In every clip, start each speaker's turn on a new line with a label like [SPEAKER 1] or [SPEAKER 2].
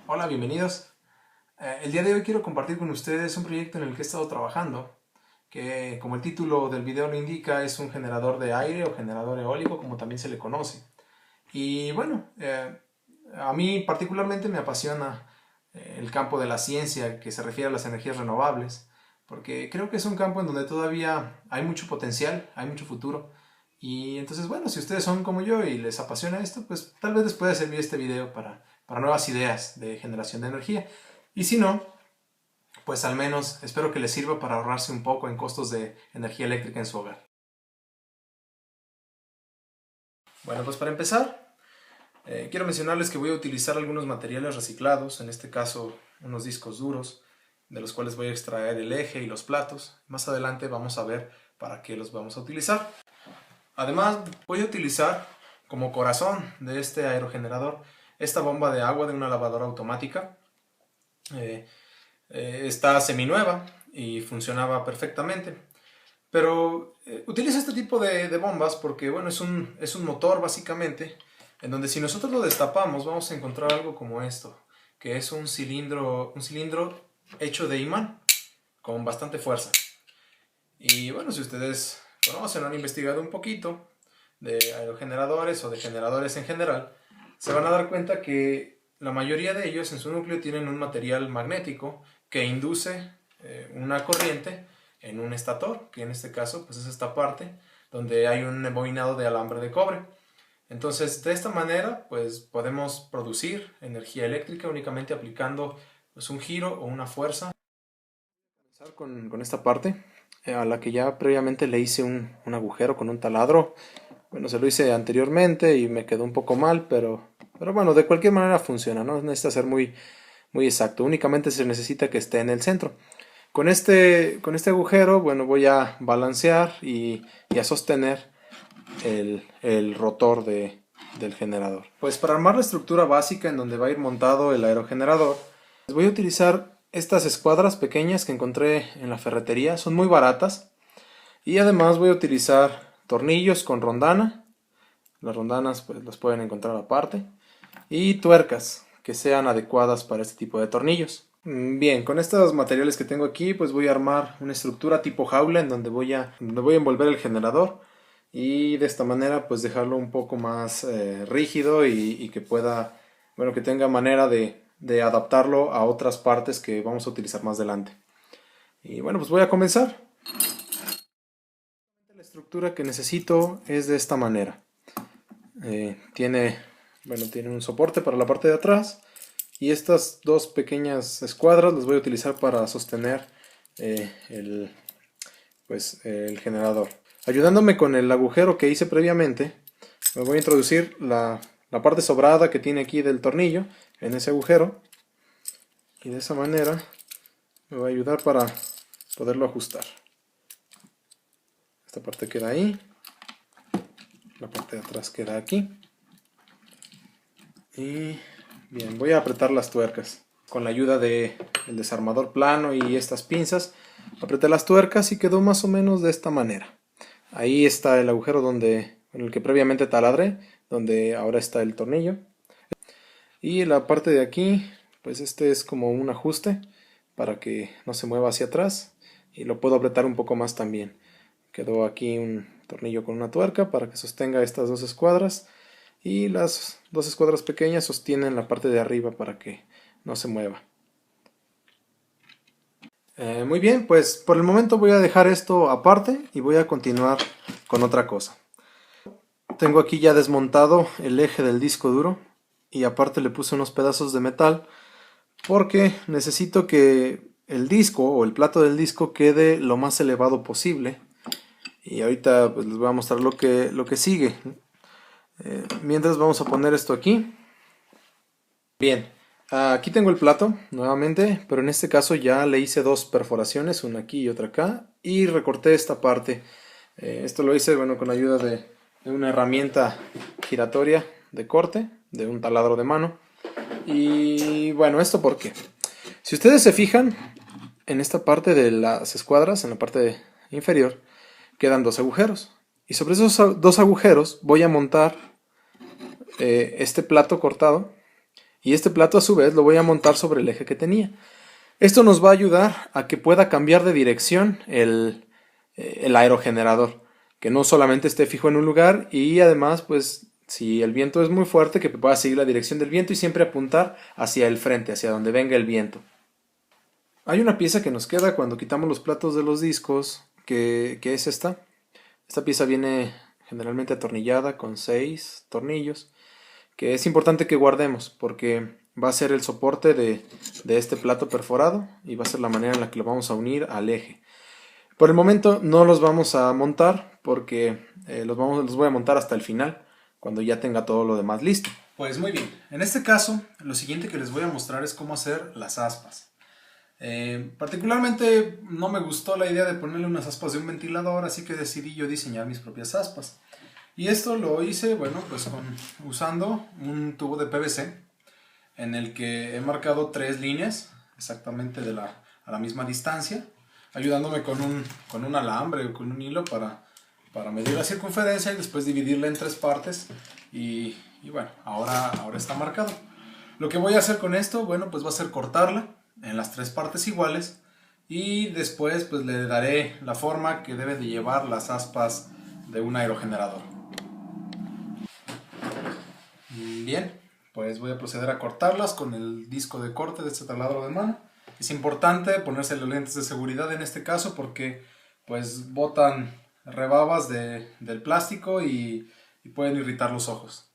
[SPEAKER 1] Hola, bienvenidos. El día de hoy quiero compartir con ustedes un proyecto en el que he estado trabajando, que como el título del video lo indica, es un generador de aire o generador eólico, como también se le conoce. Y bueno, a mí particularmente me apasiona el campo de la ciencia que se refiere a las energías renovables, porque creo que es un campo en donde todavía hay mucho potencial, hay mucho futuro. Y entonces, bueno, si ustedes son como yo y les apasiona esto, pues tal vez les pueda servir este video para nuevas ideas de generación de energía. Y si no, pues al menos espero que les sirva para ahorrarse un poco en costos de energía eléctrica en su hogar. Bueno, pues para empezar, quiero mencionarles que voy a utilizar algunos materiales reciclados, en este caso unos discos duros, de los cuales voy a extraer el eje y los platos. Más adelante vamos a ver para qué los vamos a utilizar. Además, voy a utilizar como corazón de este aerogenerador esta bomba de agua de una lavadora automática. Eh, Está seminueva y funcionaba perfectamente. Pero utilizo este tipo de bombas porque, bueno, es un motor básicamente, en donde si nosotros lo destapamos vamos a encontrar algo como esto, que es un cilindro hecho de imán con bastante fuerza. Y bueno, si ustedes conocen o han investigado un poquito de aerogeneradores o de generadores en general, se van a dar cuenta que la mayoría de ellos en su núcleo tienen un material magnético que induce una corriente en un estator, que en este caso pues es esta parte donde hay un embobinado de alambre de cobre. Entonces, de esta manera, pues podemos producir energía eléctrica únicamente aplicando pues, un giro o una fuerza. Comenzar con esta parte, a la que ya previamente le hice un agujero con un taladro. Bueno, se lo hice anteriormente y me quedó un poco mal, pero bueno, de cualquier manera funciona, no necesita ser muy exacto, únicamente se necesita que esté en el centro. Con este agujero, bueno, voy a balancear y a sostener el rotor del generador. Pues para armar la estructura básica en donde va a ir montado el aerogenerador, voy a utilizar estas escuadras pequeñas que encontré en la ferretería, son muy baratas. Y además voy a utilizar tornillos con rondana, las rondanas pues las pueden encontrar aparte, y tuercas que sean adecuadas para este tipo de tornillos. Bien, con estos materiales que tengo aquí pues voy a armar una estructura tipo jaula en donde voy a envolver el generador y de esta manera pues dejarlo un poco más rígido y que pueda, bueno, que tenga manera de adaptarlo a otras partes que vamos a utilizar más adelante. Y bueno, pues voy a comenzar. La estructura que necesito es de esta manera. Tiene un soporte para la parte de atrás y estas dos pequeñas escuadras las voy a utilizar para sostener el generador. Ayudándome con el agujero que hice previamente, me voy a introducir la parte sobrada que tiene aquí del tornillo en ese agujero y de esa manera me va a ayudar para poderlo ajustar. Esta parte queda ahí, la parte de atrás queda aquí. Y bien, voy a apretar las tuercas. Con la ayuda del desarmador plano y estas pinzas, apreté las tuercas y quedó más o menos de esta manera. Ahí está el agujero en el que previamente taladré, donde ahora está el tornillo. Y la parte de aquí, pues este es como un ajuste para que no se mueva hacia atrás. Y lo puedo apretar un poco más también. Quedó aquí un tornillo con una tuerca para que sostenga estas dos escuadras. Y las dos escuadras pequeñas sostienen la parte de arriba para que no se mueva. Muy bien, pues por el momento voy a dejar esto aparte y voy a continuar con otra cosa. Tengo aquí ya desmontado el eje del disco duro y aparte le puse unos pedazos de metal porque necesito que el disco o el plato del disco quede lo más elevado posible. Y ahorita pues, les voy a mostrar lo que sigue. Mientras vamos a poner esto aquí. Bien, aquí tengo el plato nuevamente, pero en este caso ya le hice dos perforaciones, una aquí y otra acá, y recorté esta parte. Esto lo hice, bueno, con la ayuda de una herramienta giratoria de corte, de un taladro de mano. Y bueno, ¿esto por qué? Si ustedes se fijan, en esta parte de las escuadras, en la parte inferior, quedan dos agujeros. Y sobre esos dos agujeros voy a montar este plato cortado. y este plato a su vez lo voy a montar sobre el eje que tenía. Esto nos va a ayudar a que pueda cambiar de dirección el aerogenerador, que no solamente esté fijo en un lugar y además pues si el viento es muy fuerte que pueda seguir la dirección del viento y siempre apuntar hacia el frente, hacia donde venga el viento. Hay una pieza que nos queda cuando quitamos los platos de los discos, que es esta. Esta pieza viene generalmente atornillada con 6 tornillos, que es importante que guardemos porque va a ser el soporte de este plato perforado y va a ser la manera en la que lo vamos a unir al eje. Por el momento no los vamos a montar porque los voy a montar hasta el final, cuando ya tenga todo lo demás listo. Pues muy bien, en este caso lo siguiente que les voy a mostrar es cómo hacer las aspas. Particularmente no me gustó la idea de ponerle unas aspas de un ventilador, así que decidí yo diseñar mis propias aspas. Y esto lo hice, bueno, pues usando un tubo de PVC en el que he marcado 3 líneas exactamente a la misma distancia, ayudándome con un alambre o con un hilo para medir la circunferencia y después dividirla en 3 partes y bueno, ahora está marcado. Lo que voy a hacer con esto, bueno, pues va a ser cortarla en las 3 partes iguales y después pues le daré la forma que deben de llevar las aspas de un aerogenerador. Bien, pues voy a proceder a cortarlas con el disco de corte de este taladro de mano. Es importante ponerse los lentes de seguridad en este caso porque pues botan rebabas del plástico y pueden irritar los ojos.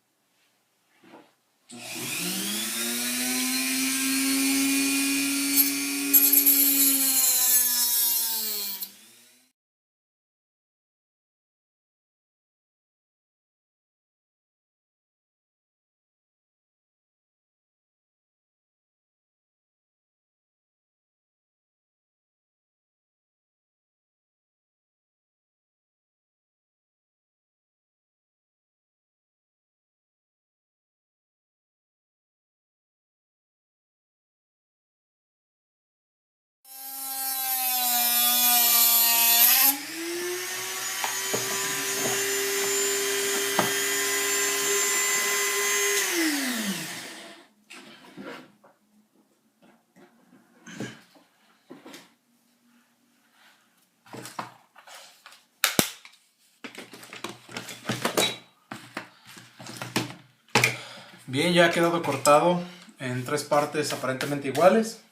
[SPEAKER 1] Bien, ya ha quedado cortado en 3 partes aparentemente iguales.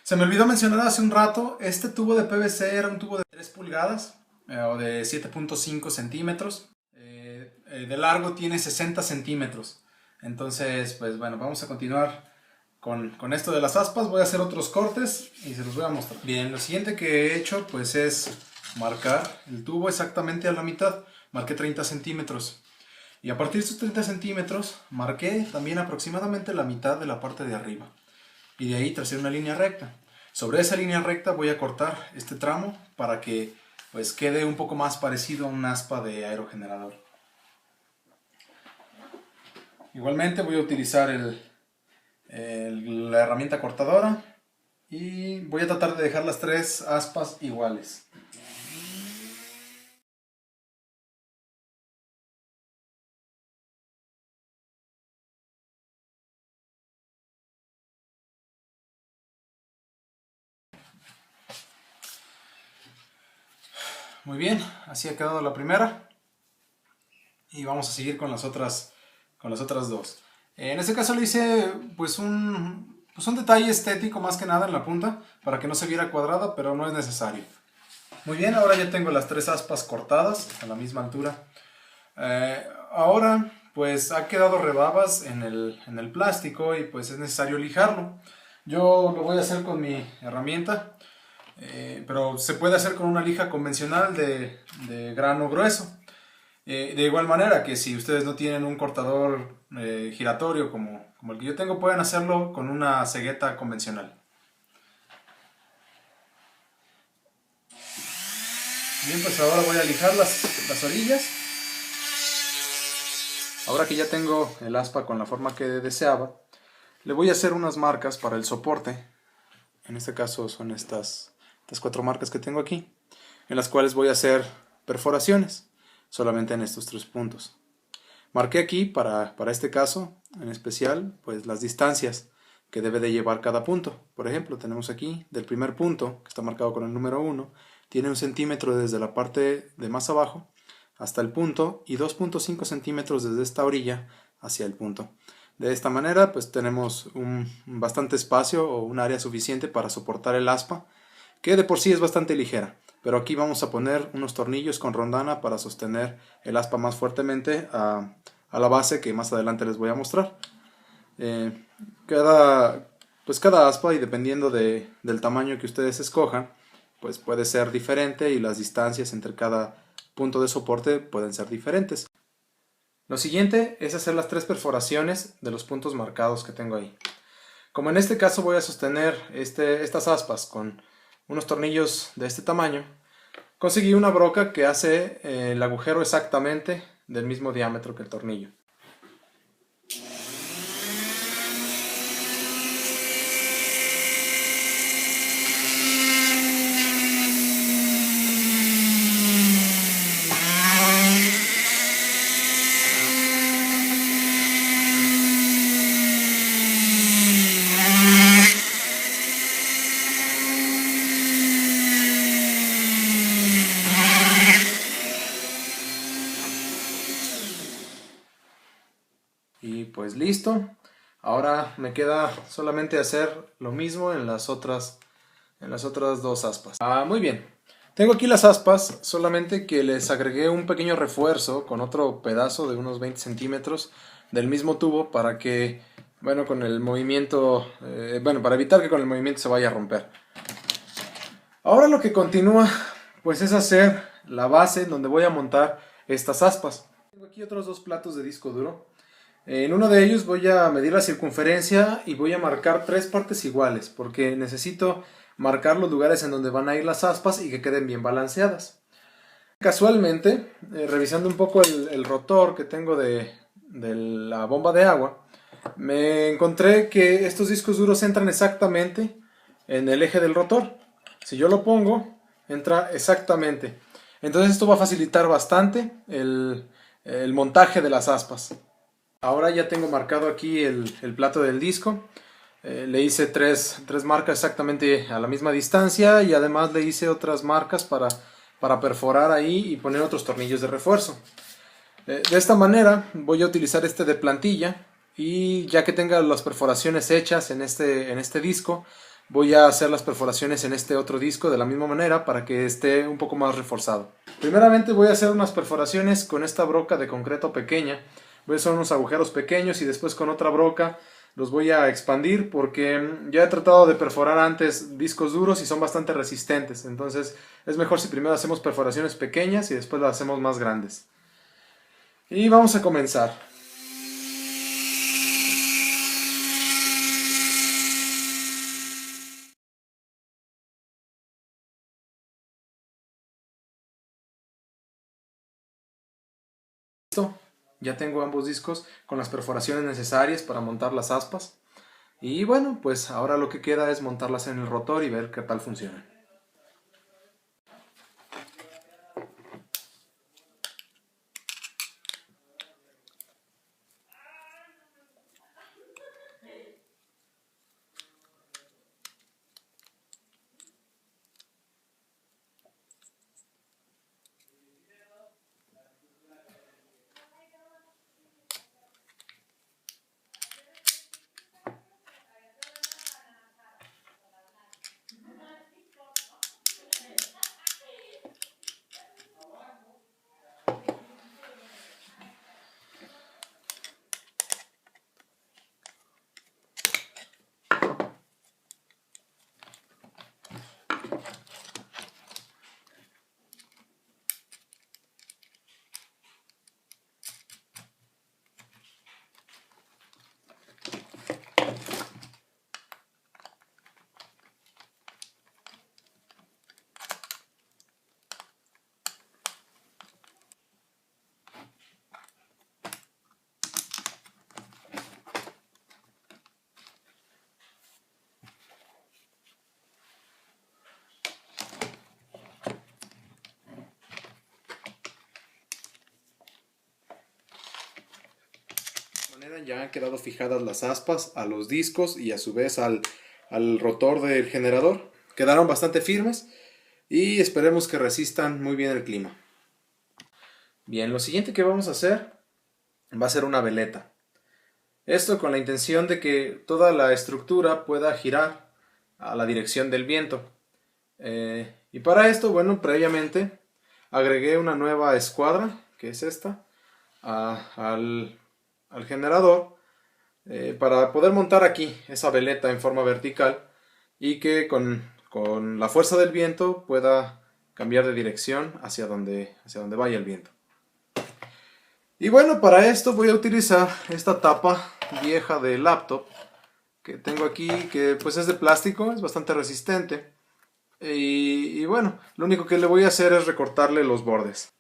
[SPEAKER 1] Se me olvidó mencionar hace un rato, este tubo de PVC era un tubo de 3 pulgadas o de 7.5 centímetros. De largo tiene 60 centímetros. Entonces, pues bueno, vamos a continuar con esto de las aspas. Voy a hacer otros cortes y se los voy a mostrar. Bien, lo siguiente que he hecho pues es marcar el tubo exactamente a la mitad. Marqué 30 centímetros. Y a partir de estos 30 centímetros marqué también aproximadamente la mitad de la parte de arriba. Y de ahí tracé una línea recta. Sobre esa línea recta voy a cortar este tramo para que pues quede un poco más parecido a un aspa de aerogenerador. Igualmente voy a utilizar la herramienta cortadora y voy a tratar de dejar las 3 aspas iguales. Muy bien, así ha quedado la primera y vamos a seguir con las otras 2. En este caso le hice pues un detalle estético más que nada en la punta para que no se viera cuadrada, pero no es necesario. Muy bien, ahora ya tengo las 3 aspas cortadas a la misma altura. Ahora pues ha quedado rebabas en el plástico y pues es necesario lijarlo. Yo lo voy a hacer con mi herramienta. Pero se puede hacer con una lija convencional de grano grueso. De igual manera que si ustedes no tienen un cortador giratorio como el que yo tengo, pueden hacerlo con una cegueta convencional. Bien, pues ahora voy a lijar las orillas. Ahora que ya tengo el aspa con la forma que deseaba, le voy a hacer unas marcas para el soporte. En este caso son estas 4 marcas que tengo aquí, en las cuales voy a hacer perforaciones solamente en estos 3 puntos. Marqué aquí para este caso en especial pues las distancias que debe de llevar cada punto. Por ejemplo, tenemos aquí del primer punto, que está marcado con el número 1, tiene 1 centímetro desde la parte de más abajo hasta el punto y 2.5 centímetros desde esta orilla hacia el punto. De esta manera pues tenemos un bastante espacio o un área suficiente para soportar el aspa, que de por sí es bastante ligera, pero aquí vamos a poner unos tornillos con rondana para sostener el aspa más fuertemente a la base, que más adelante les voy a mostrar. Cada aspa, y dependiendo del tamaño que ustedes escojan, pues puede ser diferente y las distancias entre cada punto de soporte pueden ser diferentes. Lo siguiente es hacer las 3 perforaciones de los puntos marcados que tengo ahí. Como en este caso voy a sostener estas aspas con unos tornillos de este tamaño, conseguí una broca que hace el agujero exactamente del mismo diámetro que el tornillo. Y pues listo. Ahora me queda solamente hacer lo mismo en las otras 2 aspas. Muy bien. Tengo aquí las aspas, solamente que les agregué un pequeño refuerzo con otro pedazo de unos 20 centímetros del mismo tubo para que, bueno, con el movimiento, para evitar que con el movimiento se vaya a romper. Ahora lo que continúa, pues es hacer la base en donde voy a montar estas aspas. Tengo aquí otros 2 platos de disco duro. En uno de ellos voy a medir la circunferencia y voy a marcar 3 partes iguales, porque necesito marcar los lugares en donde van a ir las aspas y que queden bien balanceadas. Casualmente, revisando un poco el rotor que tengo de la bomba de agua, me encontré que estos discos duros entran exactamente en el eje del rotor. Si yo lo pongo, entra exactamente. Entonces esto va a facilitar bastante el montaje de las aspas. Ahora ya tengo marcado aquí el plato del disco. Le hice tres marcas exactamente a la misma distancia y además le hice otras marcas para perforar ahí y poner otros tornillos de refuerzo. De esta manera voy a utilizar este de plantilla, y ya que tenga las perforaciones hechas en este disco, voy a hacer las perforaciones en este otro disco de la misma manera para que esté un poco más reforzado. Primeramente voy a hacer unas perforaciones con esta broca de concreto pequeña. Voy a hacer unos agujeros pequeños y después con otra broca los voy a expandir, porque ya he tratado de perforar antes discos duros y son bastante resistentes. Entonces es mejor si primero hacemos perforaciones pequeñas y después las hacemos más grandes. Y vamos a comenzar. Listo, ya tengo ambos discos con las perforaciones necesarias para montar las aspas. Y bueno, pues ahora lo que queda es montarlas en el rotor y ver qué tal funcionan. manera ya han quedado fijadas las aspas a los discos y a su vez al rotor del generador. Quedaron bastante firmes y esperemos que resistan muy bien el clima. Bien, lo siguiente que vamos a hacer va a ser una veleta. Esto con la intención de que toda la estructura pueda girar a la dirección del viento. Y para esto, bueno, previamente agregué una nueva escuadra, que es esta, al generador, para poder montar aquí esa veleta en forma vertical y que con la fuerza del viento pueda cambiar de dirección hacia donde vaya el viento. Y bueno, para esto voy a utilizar esta tapa vieja de laptop que tengo aquí, que pues es de plástico, es bastante resistente. Y bueno, lo único que le voy a hacer es recortarle los bordes.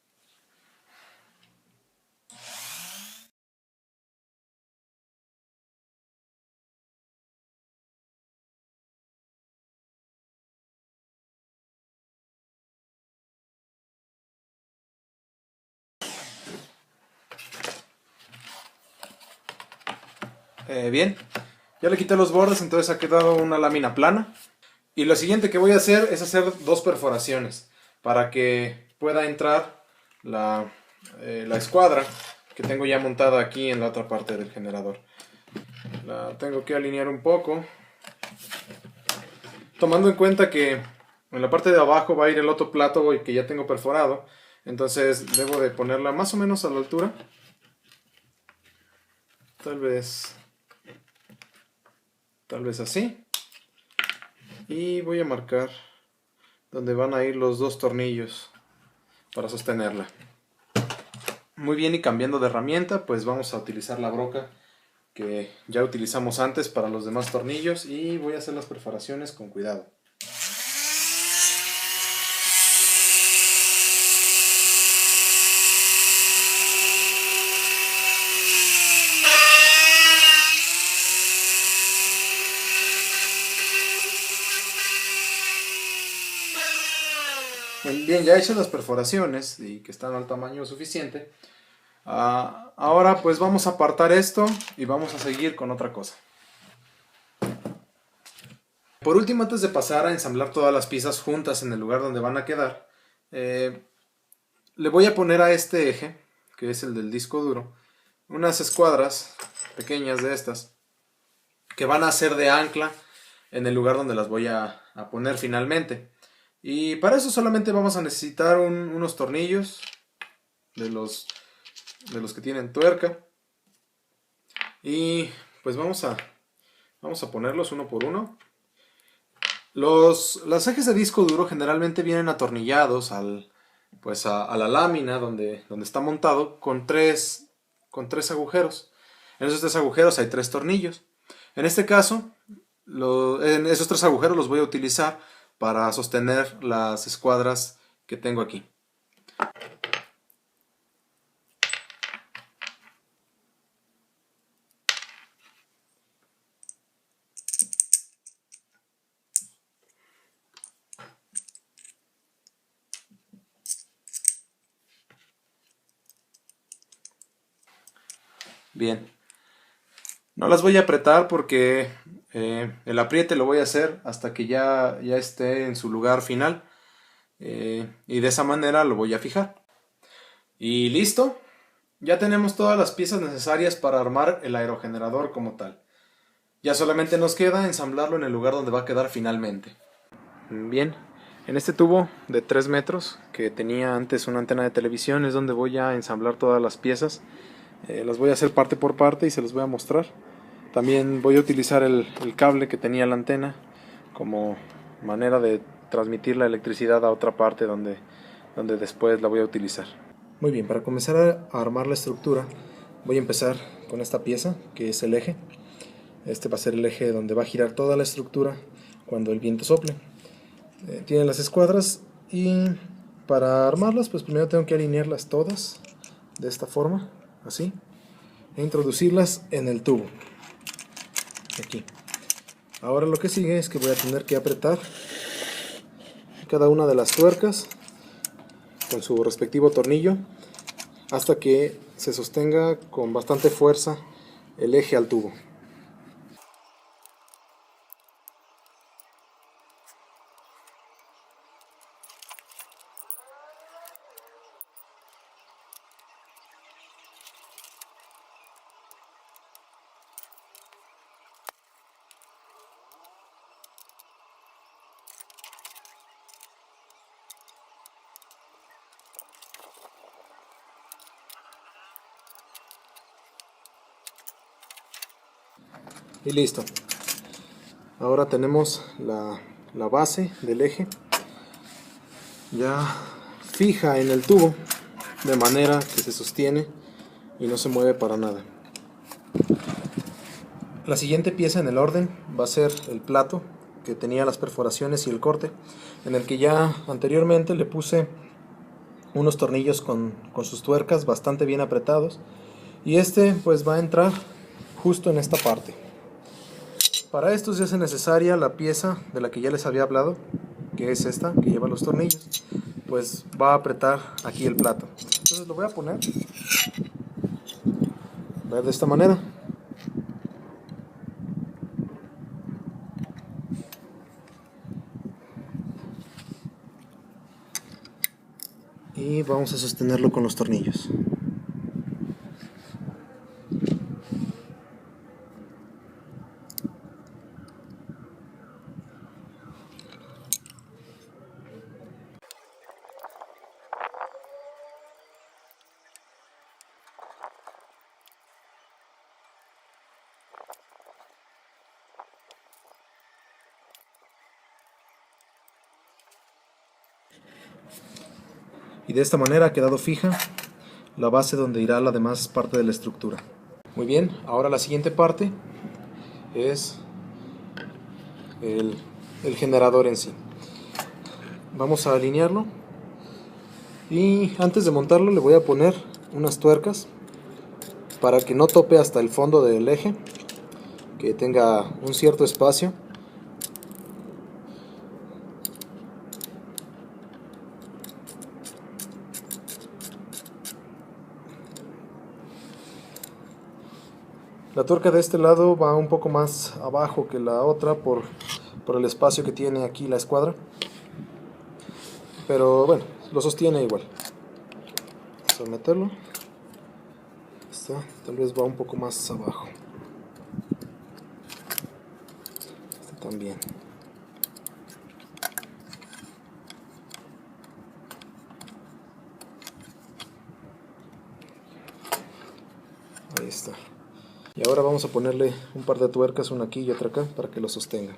[SPEAKER 1] Bien, ya le quité los bordes, entonces ha quedado una lámina plana. Y lo siguiente que voy a hacer es hacer dos perforaciones para que pueda entrar la escuadra que tengo ya montada aquí en la otra parte del generador. La tengo que alinear un poco, tomando en cuenta que en la parte de abajo va a ir el otro plato que ya tengo perforado. Entonces debo de ponerla más o menos a la altura. Tal vez así. Y voy a marcar donde van a ir los dos tornillos para sostenerla. Muy bien, y cambiando de herramienta, pues vamos a utilizar la broca que ya utilizamos antes para los demás tornillos y voy a hacer las perforaciones con cuidado. Bien, ya hechas las perforaciones y que están al tamaño suficiente, ahora pues vamos a apartar esto y vamos a seguir con otra cosa. Por último, antes de pasar a ensamblar todas las piezas juntas en el lugar donde van a quedar, le voy a poner a este eje, que es el del disco duro, unas escuadras pequeñas de estas que van a ser de ancla en el lugar donde las voy a poner finalmente. Y para eso solamente vamos a necesitar unos tornillos de los que tienen tuerca. Y pues vamos a ponerlos uno por uno. Los ejes de disco duro generalmente vienen atornillados a la lámina donde está montado con tres agujeros. En esos tres agujeros hay tres tornillos. En este caso, en esos tres agujeros los voy a utilizar para sostener las escuadras que tengo aquí. Bien, no las voy a apretar porque el apriete lo voy a hacer hasta que ya esté en su lugar final, y de esa manera lo voy a fijar. Y listo, ya tenemos todas las piezas necesarias para armar el aerogenerador como tal. Ya solamente nos queda ensamblarlo en el lugar donde va a quedar finalmente. Bien, en este tubo de 3 metros que tenía antes una antena de televisión es donde voy a ensamblar todas las piezas. Las voy a hacer parte por parte y se los voy a mostrar. También voy a utilizar el cable que tenía la antena como manera de transmitir la electricidad a otra parte donde después la voy a utilizar. Muy bien, para comenzar a armar la estructura voy a empezar con esta pieza que es el eje. Este va a ser el eje donde va a girar toda la estructura cuando el viento sople. Tienen las escuadras y para armarlas pues primero tengo que alinearlas todas de esta forma, así, e introducirlas en el tubo aquí. Ahora lo que sigue es que voy a tener que apretar cada una de las tuercas con su respectivo tornillo hasta que se sostenga con bastante fuerza el eje al tubo. Y listo. Ahora tenemos la base del eje ya fija en el tubo, de manera que se sostiene y no se mueve para nada. La siguiente pieza en el orden va a ser el plato, que tenía las perforaciones y el corte, en el que ya anteriormente le puse unos tornillos con sus tuercas bastante bien apretados, y este pues va a entrar justo en esta parte. Para esto se hace necesaria la pieza de la que ya les había hablado, que es esta, que lleva los tornillos, pues va a apretar aquí el plato. Entonces lo voy a poner, de esta manera. Y vamos a sostenerlo con los tornillos. Y de esta manera ha quedado fija la base donde irá la demás parte de la estructura. Muy bien, ahora la siguiente parte es el generador en sí. Vamos a alinearlo y antes de montarlo le voy a poner unas tuercas para que no tope hasta el fondo del eje, que tenga un cierto espacio. La tuerca de este lado va un poco más abajo que la otra por el espacio que tiene aquí la escuadra, pero bueno, lo sostiene igual. Vamos a meterlo. Esta tal vez va un poco más abajo. Este también. Ahí está. Y ahora vamos a ponerle un par de tuercas, una aquí y otra acá, para que lo sostenga.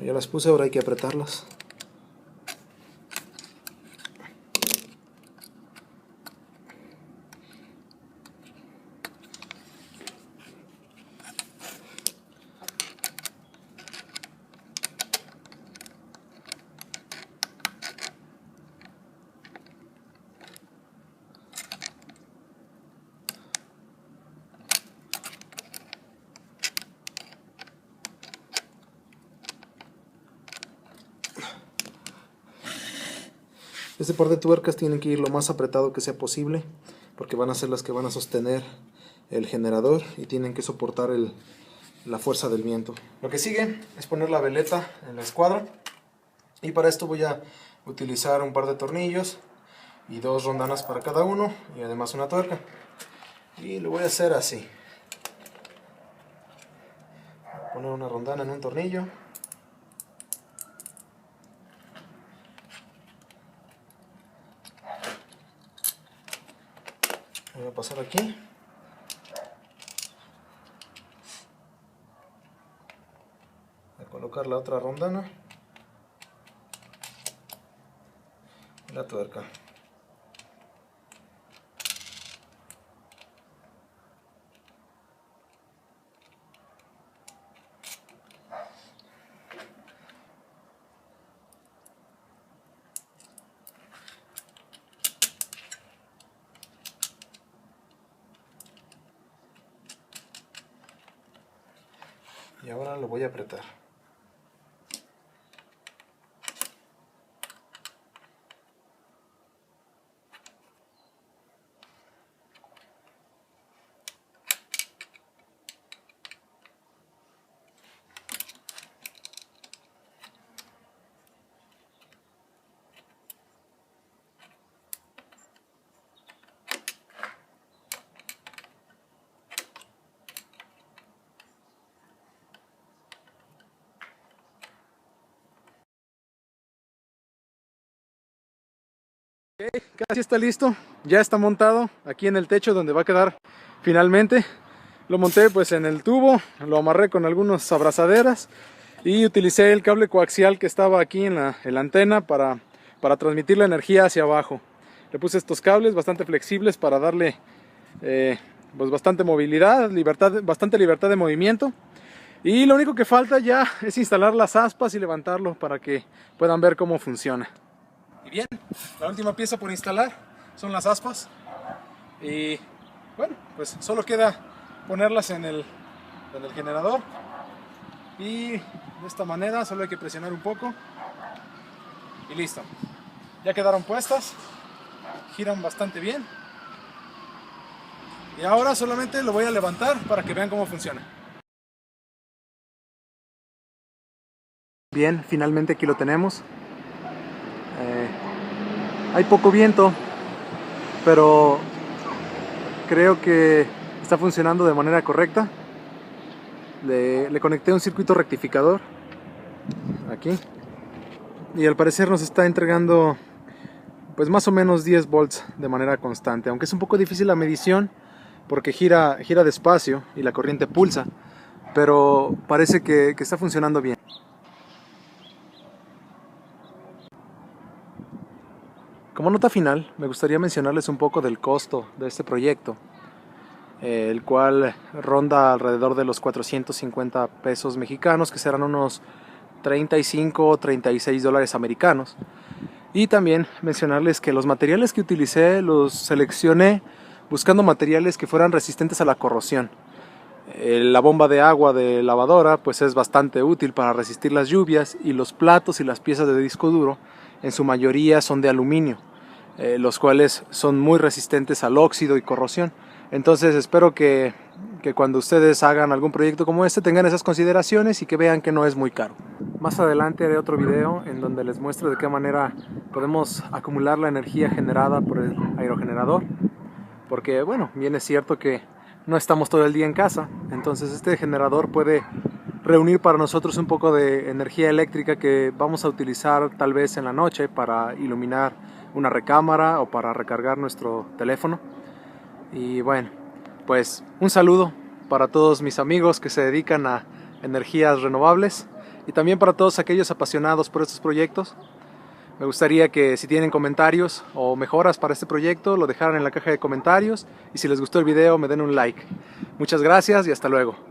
[SPEAKER 1] Ya las puse, ahora hay que apretarlas. Este par de tuercas tienen que ir lo más apretado que sea posible, porque van a ser las que van a sostener el generador y tienen que soportar la fuerza del viento. Lo que sigue es poner la veleta en la escuadra, y para esto voy a utilizar un par de tornillos y 2 rondanas para cada uno, y además una tuerca. Y lo voy a hacer así. Voy a poner una rondana en un tornillo. Voy a pasar aquí. Voy a colocar la otra rondana y la tuerca. Y ahora lo voy a apretar. Ok, casi está listo, ya está montado aquí en el techo donde va a quedar finalmente. Lo monté pues en el tubo, lo amarré con algunas abrazaderas y utilicé el cable coaxial que estaba aquí en la antena para transmitir la energía hacia abajo. Le puse estos cables bastante flexibles para darle pues bastante movilidad, bastante libertad de movimiento. Y lo único que falta ya es instalar las aspas y levantarlo para que puedan ver cómo funciona. Y bien, la última pieza por instalar son las aspas. Y bueno, pues solo queda ponerlas en el generador. Y de esta manera solo hay que presionar un poco. Y listo. Ya quedaron puestas. Giran bastante bien. Y ahora solamente lo voy a levantar para que vean cómo funciona. Bien, finalmente aquí lo tenemos. Hay poco viento, pero creo que está funcionando de manera correcta. Le conecté un circuito rectificador aquí y al parecer nos está entregando pues más o menos 10 volts de manera constante, aunque es un poco difícil la medición porque gira despacio y la corriente pulsa, pero parece que está funcionando bien. Como nota final, me gustaría mencionarles un poco del costo de este proyecto, el cual ronda alrededor de los 450 pesos mexicanos, que serán unos 35 o 36 dólares americanos. Y también mencionarles que los materiales que utilicé los seleccioné buscando materiales que fueran resistentes a la corrosión. La bomba de agua de lavadora pues es bastante útil para resistir las lluvias, y los platos y las piezas de disco duro en su mayoría son de aluminio, los cuales son muy resistentes al óxido y corrosión. Entonces espero que cuando ustedes hagan algún proyecto como este tengan esas consideraciones y que vean que no es muy caro. Más adelante haré otro video en donde les muestro de qué manera podemos acumular la energía generada por el aerogenerador, porque bueno, bien es cierto que no estamos todo el día en casa, entonces este generador puede reunir para nosotros un poco de energía eléctrica que vamos a utilizar tal vez en la noche para iluminar una recámara o para recargar nuestro teléfono. Y bueno, pues un saludo para todos mis amigos que se dedican a energías renovables y también para todos aquellos apasionados por estos proyectos. Me gustaría que si tienen comentarios o mejoras para este proyecto lo dejaran en la caja de comentarios, y si les gustó el video me den un like. Muchas gracias y hasta luego.